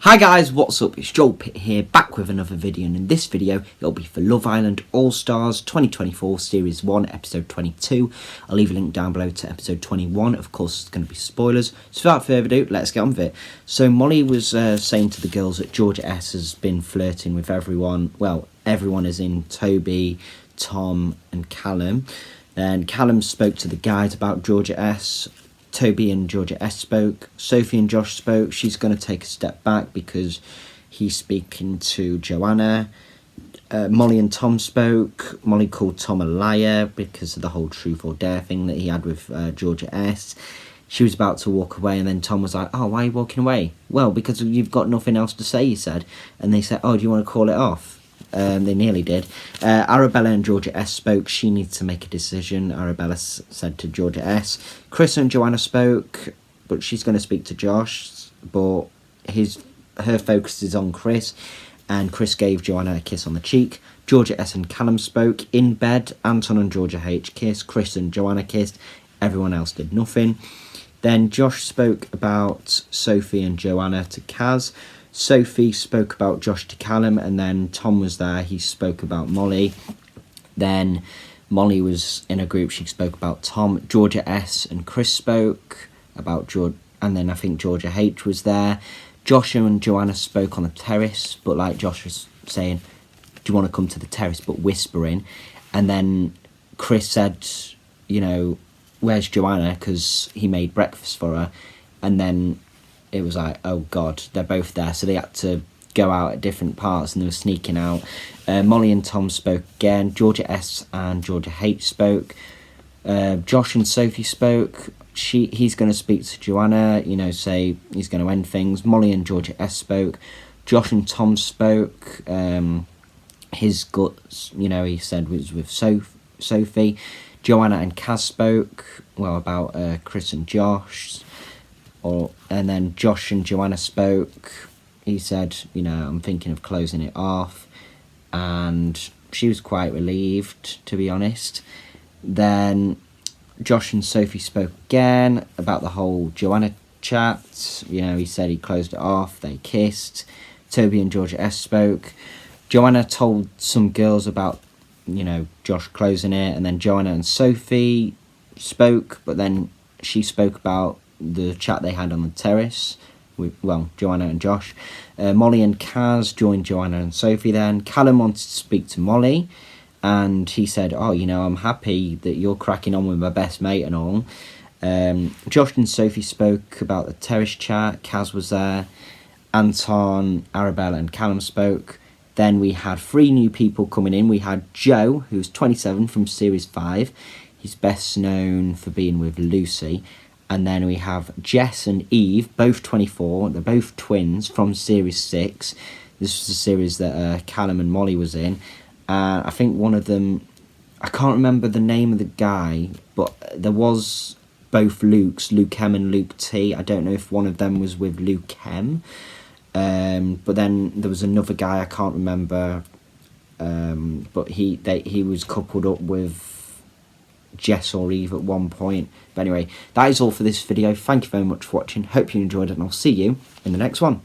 Hi guys, what's up? It's Joel Pitt here, back with another video, and in this video it'll be for Love Island All Stars 2024 Series 1 Episode 22. I'll leave a link down below to Episode 21, of course it's going to be spoilers. So without further ado, let's get on with it. So Molly was saying to the girls that Georgia S has been flirting with everyone. Well, everyone is in Toby, Tom and Callum. Then Callum spoke to the guys about Georgia S. Toby and Georgia S spoke. Sophie and Josh spoke. She's going to take a step back because he's speaking to Joanna. Molly and Tom spoke. Molly called Tom a liar because of the whole truth or dare thing that he had with Georgia S. She was about to walk away, and then Tom was like, "Oh, why are you walking away?" "Well, because you've got nothing else to say," he said. And they said, "Oh, do you want to call it off?" They nearly did. Arabella and Georgia S spoke. She needs to make a decision, Arabella said to Georgia S. Chris and Joanna spoke, but she's going to speak to Josh, but her focus is on Chris, and Chris gave Joanna a kiss on the cheek. Georgia S and Callum spoke. In bed, Anton and Georgia H kissed. Chris and Joanna kissed. Everyone else did nothing. Then Josh spoke about Sophie and Joanna to Kaz. Sophie spoke about Josh to Callum, and then Tom was there. He spoke about Molly. Then Molly was in a group. She spoke about Tom. Georgia S and Chris spoke about George, and then I think Georgia H was there. Josh and Joanna spoke on the terrace, but like Josh was saying, "Do you want to come to the terrace?" but whispering. And then Chris said, "You know, where's Joanna?" because he made breakfast for her. And then it was like, oh God, they're both there. So they had to go out at different parts, and they were sneaking out. Molly and Tom spoke again. Georgia S and Georgia H spoke. Josh and Sophie spoke. He's going to speak to Joanna, you know, say he's going to end things. Molly and Georgia S spoke. Josh and Tom spoke. His guts, you know, he said was with Sophie. Joanna and Kaz spoke, well, about Chris and Josh. And then Josh and Joanna spoke. He said, you know, I'm thinking of closing it off. And she was quite relieved, to be honest. Then Josh and Sophie spoke again about the whole Joanna chat. You know, he said he closed it off. They kissed. Toby and Georgia S spoke. Joanna told some girls about, you know, Josh closing it. And then Joanna and Sophie spoke. But then she spoke about the chat they had on the terrace with, well, Joanna and Josh. Molly and Kaz joined Joanna and Sophie then. Callum wanted to speak to Molly, and he said, "Oh, you know, I'm happy that you're cracking on with my best mate and all." Josh and Sophie spoke about the terrace chat. Kaz was there. Anton, Arabella and Callum spoke. Then we had 3 new people coming in. We had Joe, who's 27 from Series 5. He's best known for being with Lucy. And then we have Jess and Eve, both 24. They're both twins from Series 6. This was the series that Callum and Molly was in. I think one of them, I can't remember the name of the guy, but there was both Lukes, Luke M and Luke T. I don't know if one of them was with Luke M. But then there was another guy, I can't remember. But he was coupled up with Jess or Eve at one point. But anyway, that is all for this video. Thank you very much for watching. Hope you enjoyed it, and I'll see you in the next one.